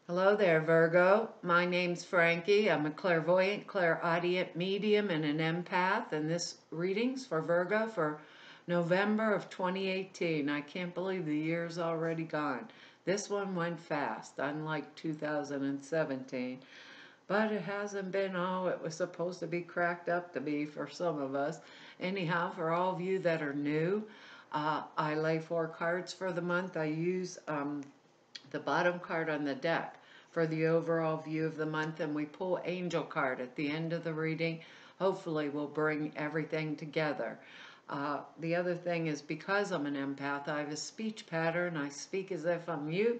Hello there, Virgo. My name's Frankie. I'm a clairvoyant, clairaudient medium, and an empath, and this reading's for Virgo for November of 2018. I can't believe the year's already gone. This one went fast, unlike 2017, but it hasn't been all it was supposed to be cracked up to be for some of us. Anyhow, for all of you that are new, I lay 4 cards for the month. I use the bottom card on the deck for the overall view of the month, and we pull angel card at the end of the reading. Hopefully we'll bring everything together. The other thing is, because I'm an empath, I have a speech pattern. I speak as if I'm you.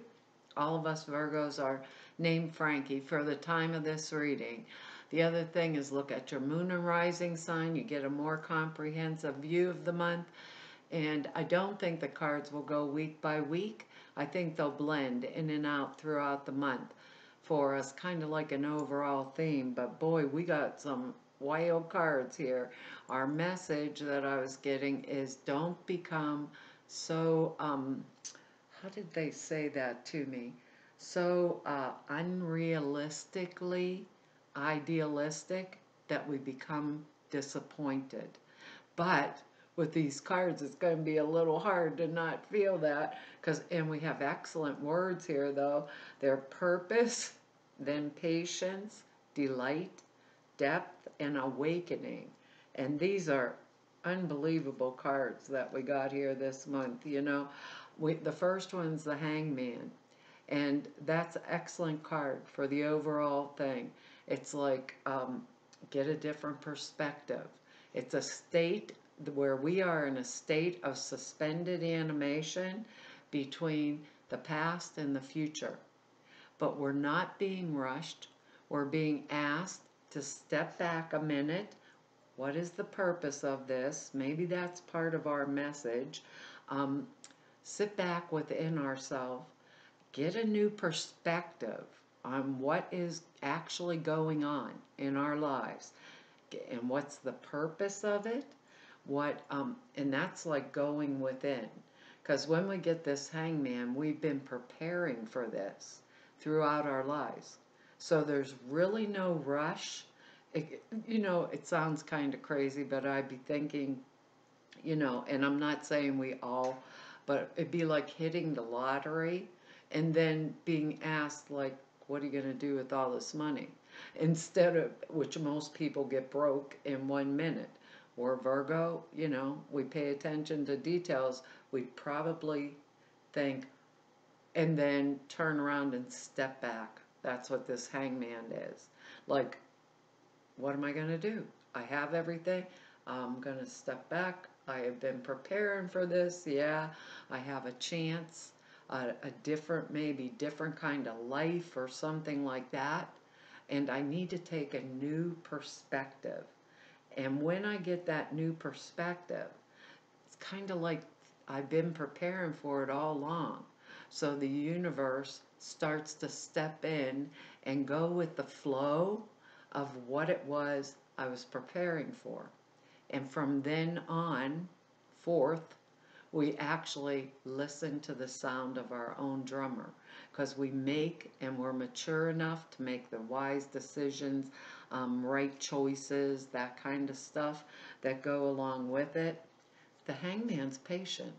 All of us Virgos are named Frankie for the time of this reading. The other thing is, look at your moon and rising sign. You get a more comprehensive view of the month. And I don't think the cards will go week by week. I think they'll blend in and out throughout the month for us, kind of like an overall theme. But boy, we got some wild cards here. Our message that I was getting is, don't become so, how did they say that to me? So unrealistically idealistic that we become disappointed. But with these cards, it's going to be a little hard to not feel that, and we have excellent words here though. They're purpose, then patience, delight, depth, and awakening. And these are unbelievable cards that we got here this month. The first one's the Hangman, and that's an excellent card for the overall thing. It's like, get a different perspective. It's a state where we are in a state of suspended animation between the past and the future. But we're not being rushed. We're being asked to step back a minute. What is the purpose of this? Maybe that's part of our message. Sit back within ourselves. Get a new perspective on what is actually going on in our lives and what's the purpose of it. And that's like going within, because when we get this Hangman, we've been preparing for this throughout our lives, so there's really no rush. It sounds kind of crazy, but I'd be thinking, and I'm not saying we all, but it'd be like hitting the lottery and then being asked, like, what are you going to do with all this money? Instead of, which most people get broke in 1 minute. We're Virgo, we pay attention to details. We probably think, and then turn around and step back. That's what this Hangman is. Like, what am I going to do? I have everything. I'm going to step back. I have been preparing for this. Yeah, I have a chance, a different, maybe different kind of life or something like that. And I need to take a new perspective. And when I get that new perspective, it's kind of like I've been preparing for it all along. So the universe starts to step in and go with the flow of what it was I was preparing for. And from then on forth, we actually listen to the sound of our own drummer, because we make, and we're mature enough to make the wise decisions, right choices, that kind of stuff that go along with it. The Hangman's patient.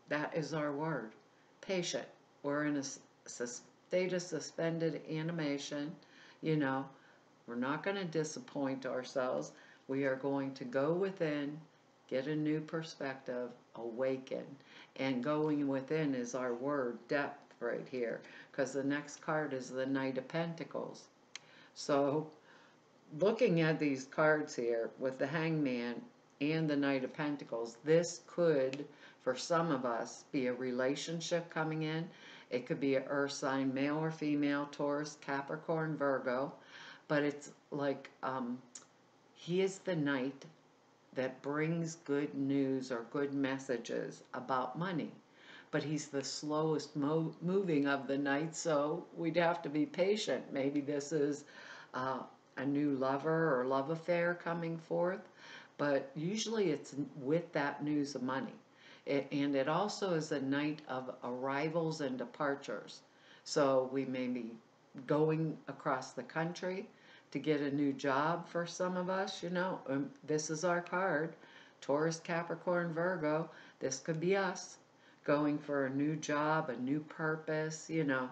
That is our word. Patient. We're in a state of suspended animation. We're not going to disappoint ourselves. We are going to go within, get a new perspective, awaken. And going within is our word, depth, right here, because the next card is the Knight of Pentacles. So looking at these cards here with the Hangman and the Knight of Pentacles, this could, for some of us, be a relationship coming in. It could be an earth sign, male or female, Taurus, Capricorn, Virgo. But it's like, he is the knight that brings good news or good messages about money. But he's the slowest moving of the knights, so we'd have to be patient. Maybe this is a new lover or love affair coming forth, but usually it's with that news of money. And it also is a night of arrivals and departures. So we may be going across the country to get a new job for some of us, you know. This is our card, Taurus, Capricorn, Virgo. This could be us going for a new job, a new purpose, you know.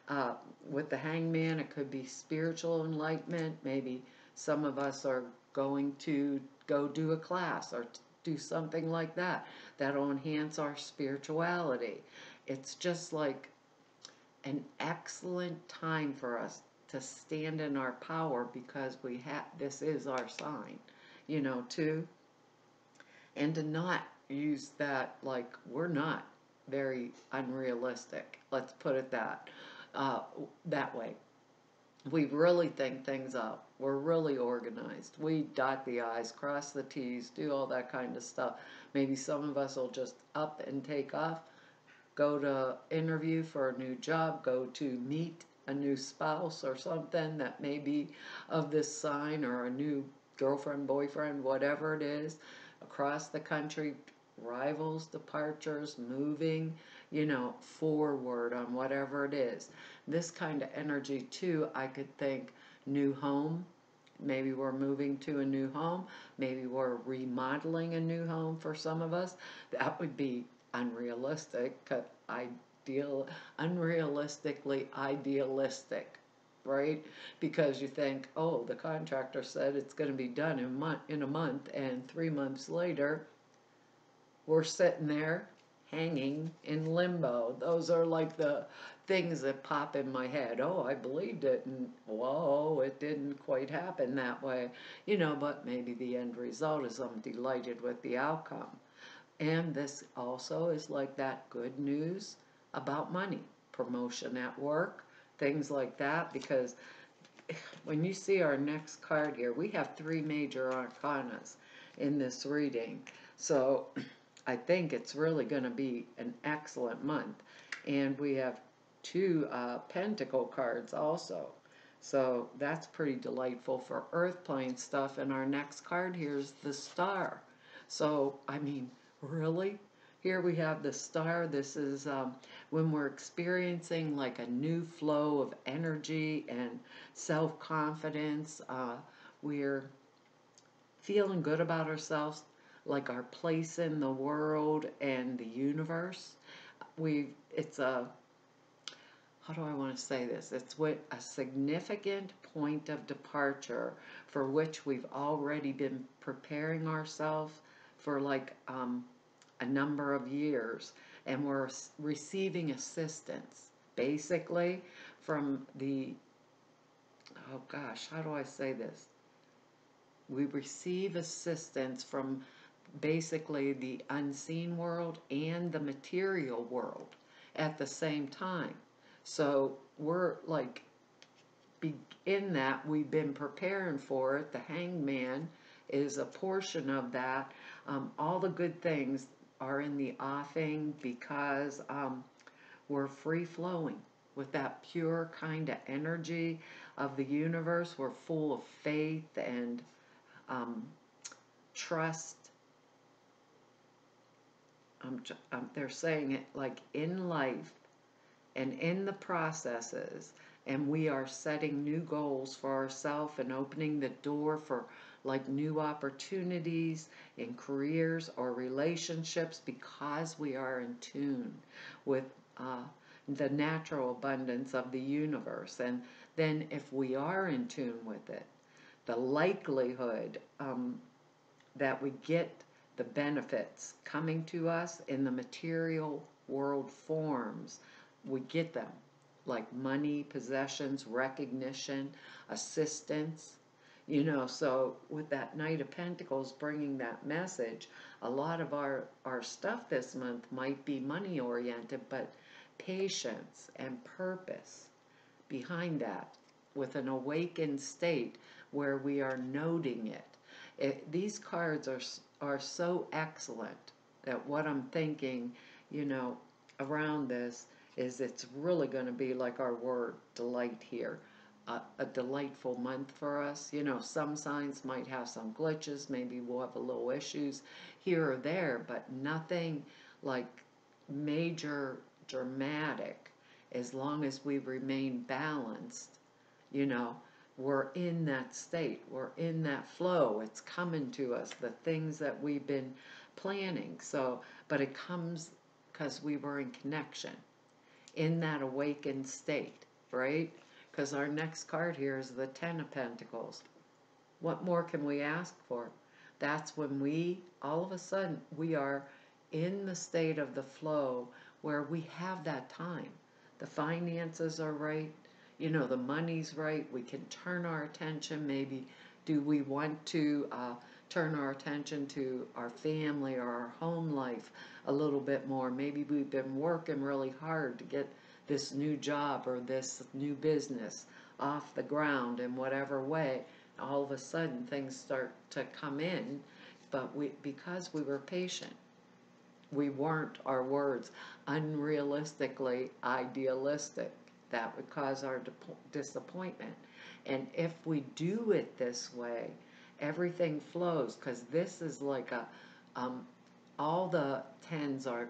Uh, with the Hangman, it could be spiritual enlightenment. Maybe some of us are going to go do a class or do something like that that'll enhance our spirituality. It's just like an excellent time for us to stand in our power because we have this is our sign, you know, too, and to not use that like we're not very unrealistic. Let's put it uh, that way. We really think things up. We're really organized. We dot the I's, cross the T's, do all that kind of stuff. Maybe some of us will just up and take off, go to interview for a new job, go to meet a new spouse or something that may be of this sign, or a new girlfriend, boyfriend, whatever it is, across the country, rivals, departures, moving, you know, forward on whatever it is. This kind of energy too, I could think new home. Maybe we're moving to a new home. Maybe we're remodeling a new home for some of us. That would be unrealistic, unrealistically idealistic, right? Because you think, oh, the contractor said it's going to be done in a month, and 3 months later, we're sitting there hanging in limbo. Those are like the things that pop in my head. Oh, I believed it, and whoa, it didn't quite happen that way. You know, but maybe the end result is I'm delighted with the outcome. And this also is like that good news about money, promotion at work, things like that, because when you see our next card here, we have 3 major arcanas in this reading. So I think it's really going to be an excellent month. And we have 2 pentacle cards also. So that's pretty delightful for earth plane stuff. And our next card here is the star. So, I mean, really? Here we have the star. This is when we're experiencing like a new flow of energy and self-confidence. We're feeling good about ourselves, like our place in the world and the universe. It's a, how do I want to say this? It's what a significant point of departure for which we've already been preparing ourselves for like a number of years, and we're receiving assistance basically from the, oh gosh, how do I say this? We receive assistance from basically the unseen world and the material world at the same time. So we're like, in that we've been preparing for it. The Hangman is a portion of that. All the good things are in the offing because we're free flowing with that pure kind of energy of the universe. We're full of faith and trust. They're saying it like in life and in the processes, and we are setting new goals for ourselves and opening the door for like new opportunities in careers or relationships because we are in tune with the natural abundance of the universe. And then if we are in tune with it, the likelihood that we get the benefits coming to us in the material world forms, we get them, like money, possessions, recognition, assistance, you know. So with that Knight of Pentacles bringing that message, a lot of our stuff this month might be money oriented, but patience and purpose behind that, with an awakened state where we are noting it. These cards are so excellent that what I'm thinking, you know, around this is it's really going to be like our word delight here. A delightful month for us. You know, some signs might have some glitches. Maybe we'll have a little issues here or there, but nothing like major dramatic. as long as we remain balanced, you know, we're in that state, we're in that flow, it's coming to us, the things that we've been planning. So, but it comes because we were in connection, in that awakened state, right? Because our next card here is the Ten of Pentacles. What more can we ask for? That's when we, all of a sudden, we are in the state of the flow where we have that time. The finances are right, you know, the money's right, we can turn our attention, maybe do we want to turn our attention to our family or our home life a little bit more. Maybe we've been working really hard to get this new job or this new business off the ground in whatever way. All of a sudden things start to come in, but because we were patient, we weren't, our words, unrealistically idealistic. That would cause our disappointment. And if we do it this way, everything flows, because this is like a, all the tens are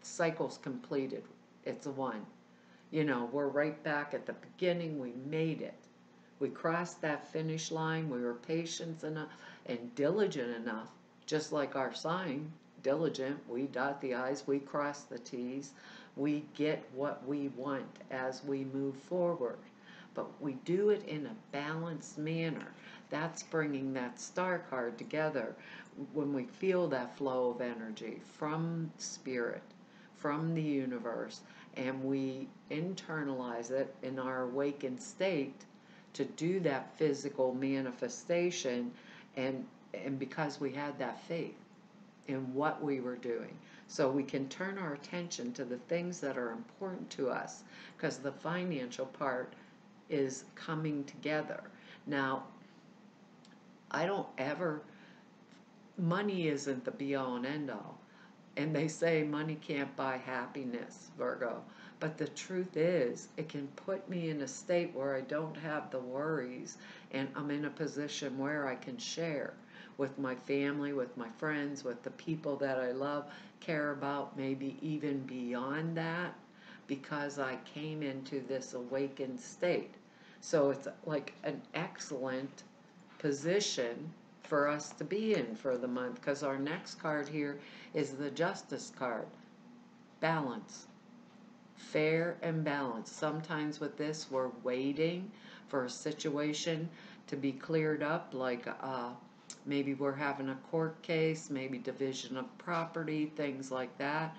cycles completed. It's a one. You know, we're right back at the beginning. We made it. We crossed that finish line. We were patient enough and diligent enough, just like our sign, diligent. We dot the I's, we cross the T's. We get what we want as we move forward. But we do it in a balanced manner. That's bringing that star card together when we feel that flow of energy from spirit, from the universe, and we internalize it in our awakened state to do that physical manifestation, and because we had that faith in what we were doing. So we can turn our attention to the things that are important to us, because the financial part is coming together. Now, I don't ever, money isn't the be-all and end-all. And they say money can't buy happiness, Virgo. But the truth is, it can put me in a state where I don't have the worries, and I'm in a position where I can share with my family, with my friends, with the people that I love, care about, maybe even beyond that, because I came into this awakened state. So it's like an excellent position for us to be in for the month, because our next card here is the Justice card. Balance. Fair and balanced. Sometimes with this, we're waiting for a situation to be cleared up, like maybe we're having a court case, maybe division of property, things like that.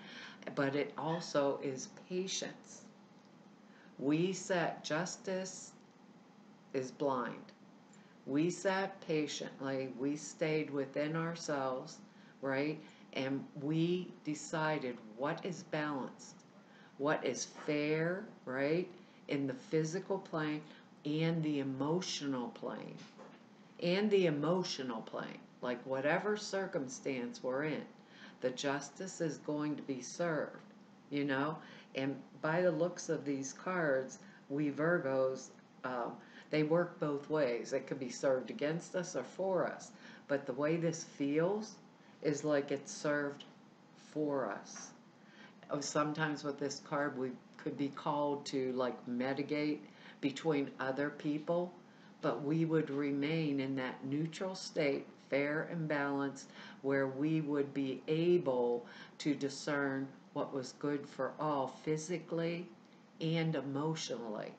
But it also is patience. We set justice is blind. We sat patiently, we stayed within ourselves, right? And we decided what is balanced, what is fair, right? In the physical plane and the emotional plane. And the emotional plane, like whatever circumstance we're in, the justice is going to be served, you know? And by the looks of these cards, we Virgos, they work both ways. It could be served against us or for us. But the way this feels is like it's served for us. Sometimes with this card, we could be called to like mitigate between other people, but we would remain in that neutral state, fair and balanced, where we would be able to discern what was good for all physically and emotionally.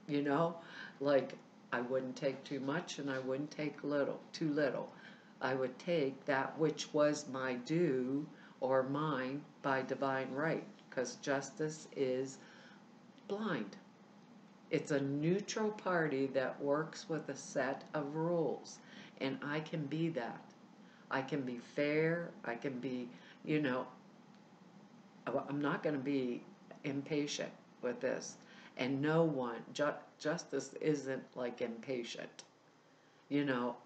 You know, like I wouldn't take too much and I wouldn't take too little. I would take that which was my due or mine by divine right, because justice is blind. It's a neutral party that works with a set of rules, and I can be that. I can be fair, I can be, you know, I'm not going to be impatient with this. And no one, justice isn't like impatient, you know.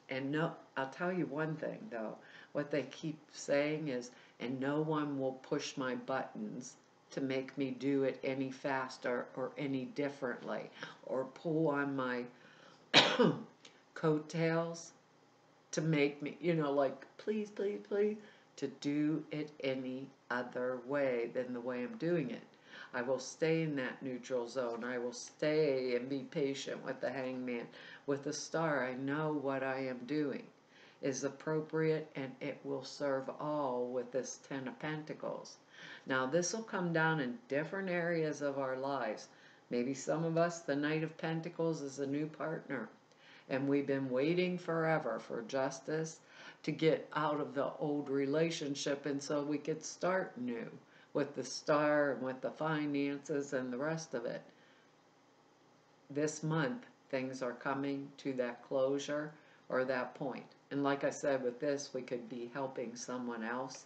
And no, I'll tell you one thing though, what they keep saying is, and no one will push my buttons to make me do it any faster or any differently, or pull on my coattails to make me, you know, like, please, please, please, to do it any other way than the way I'm doing it. I will stay in that neutral zone. I will stay and be patient with the Hangman. With the Star, I know what I am doing is appropriate and it will serve all with this Ten of Pentacles. Now this will come down in different areas of our lives. Maybe some of us, the Knight of Pentacles is a new partner. And we've been waiting forever for justice to get out of the old relationship, and so we could start new with the Star and with the finances and the rest of it. This month, things are coming to that closure or that point. And like I said, with this, we could be helping someone else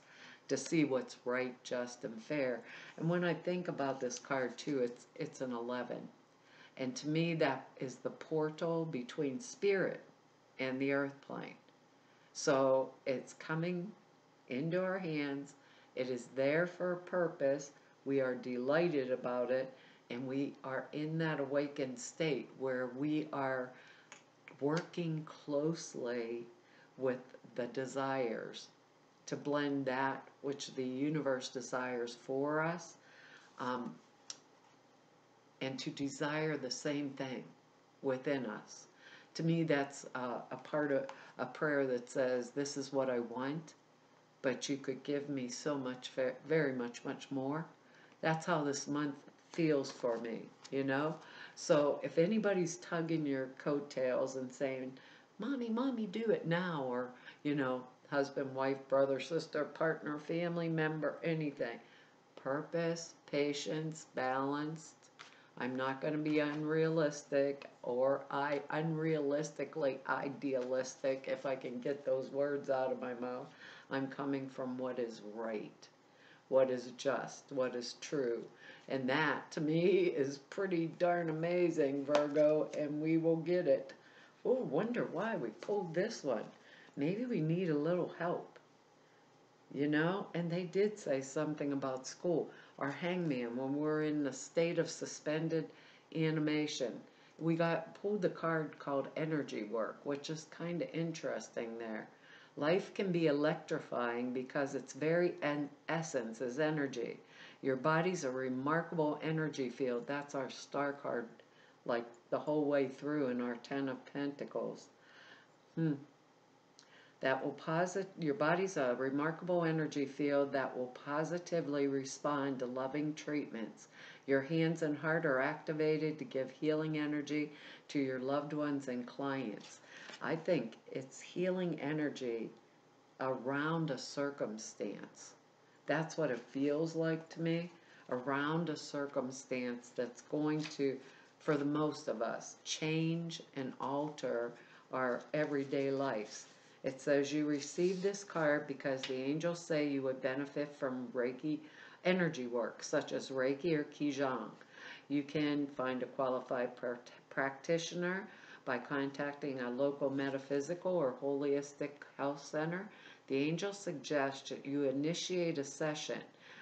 to see what's right, just, and fair. And when I think about this card too, it's an 11. And to me, that is the portal between spirit and the earth plane. So it's coming into our hands. It is there for a purpose. We are delighted about it. And we are in that awakened state where we are working closely with the desires to blend that which the universe desires for us, and to desire the same thing within us. To me, that's a part of a prayer that says, this is what I want, but you could give me so much, very much, much more. That's how this month feels for me, you know? So if anybody's tugging your coattails and saying, Mommy, Mommy, do it now, or, you know, husband, wife, brother, sister, partner, family member, anything. Purpose, patience, balance. I'm not going to be unrealistic or unrealistically idealistic, if I can get those words out of my mouth. I'm coming from what is right, what is just, what is true. And that, to me, is pretty darn amazing, Virgo, and we will get it. Oh, wonder why we pulled this one. Maybe we need a little help, you know? And they did say something about school. Our Hangman, when we're in the state of suspended animation, we pulled the card called Energy Work, which is kind of interesting there. Life can be electrifying because its very essence is energy. Your body's a remarkable energy field. That's our Star card, like the whole way through in our Ten of Pentacles. That will your body's a remarkable energy field that will positively respond to loving treatments. Your hands and heart are activated to give healing energy to your loved ones and clients. I think it's healing energy around a circumstance. That's what it feels like to me, around a circumstance that's going to, for the most of us, change and alter our everyday lives. It says you received this card because the angels say you would benefit from Reiki energy work, such as Reiki or Qigong. You can find a qualified practitioner by contacting a local metaphysical or holistic health center. The angels suggest that you initiate a session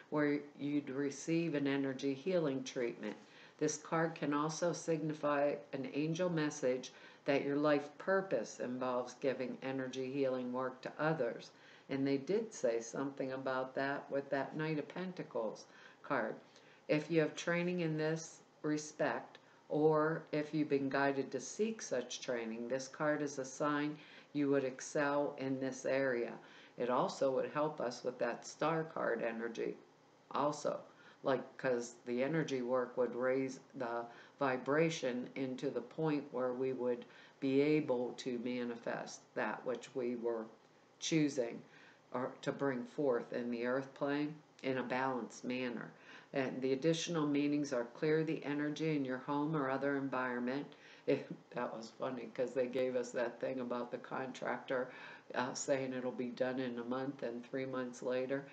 where you'd receive an energy healing treatment. This card can also signify an angel message that your life purpose involves giving energy healing work to others. And they did say something about that with that Knight of Pentacles card. If you have training in this respect, or if you've been guided to seek such training, this card is a sign you would excel in this area. It also would help us with that Star card energy also, like, because the energy work would raise the vibration into the point where we would be able to manifest that which we were choosing or to bring forth in the earth plane in a balanced manner. And the additional meanings are clear the energy in your home or other environment. That was funny because they gave us that thing about the contractor saying it'll be done in a month, and 3 months later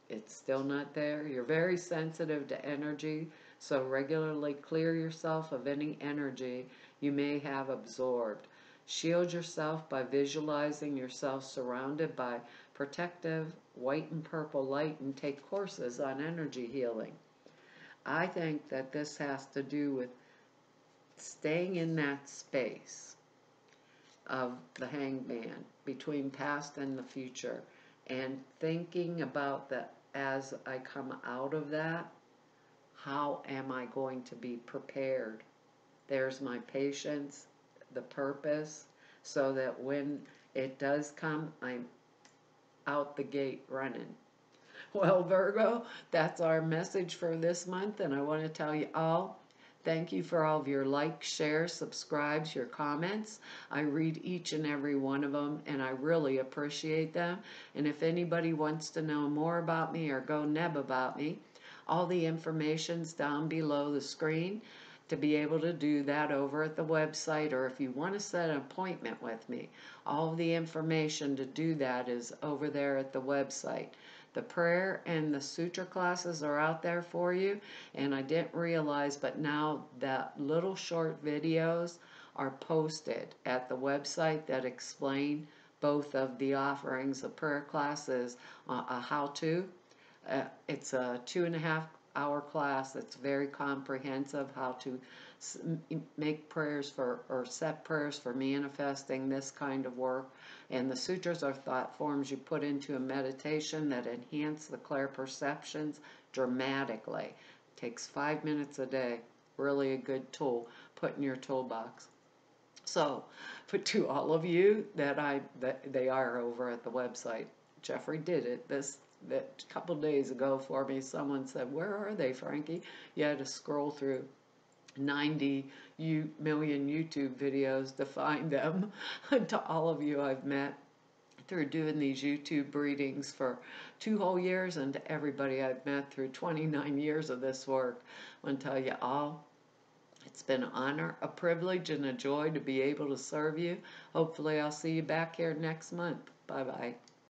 it's still not there. You're very sensitive to energy, so regularly clear yourself of any energy you may have absorbed. Shield yourself by visualizing yourself surrounded by protective white and purple light, and take courses on energy healing. I think that this has to do with staying in that space of the Hangman between past and the future, and thinking about that as I come out of that, How am I going to be prepared? There's my patience, the purpose, so that when it does come, I'm out the gate running. Well, Virgo, that's our message for this month, and I want to tell you all, thank you for all of your likes, shares, subscribes, your comments. I read each and every one of them, and I really appreciate them. And if anybody wants to know more about me or go neb about me, all the information's down below the screen to be able to do that over at the website, or if you want to set an appointment with me, all of the information to do that is over there at the website. The prayer and the sutra classes are out there for you, and I didn't realize, but now that little short videos are posted at the website that explain both of the offerings. The prayer classes, a how-to. It's a 2.5 hour class that's very comprehensive, how to make prayers for, or set prayers for manifesting this kind of work. And the sutras are thought forms you put into a meditation that enhance the clear perceptions dramatically. Takes 5 minutes a day. Really a good tool. Put in your toolbox. So, but to all of you that they are over at the website. Jeffrey did it that couple days ago for me. Someone said, "Where are they, Frankie?" You had to scroll through 90 million YouTube videos to find them. And to all of you I've met through doing these YouTube readings for 2 whole years, and to everybody I've met through 29 years of this work, I want to tell you all, it's been an honor, a privilege, and a joy to be able to serve you. Hopefully I'll see you back here next month. Bye-bye.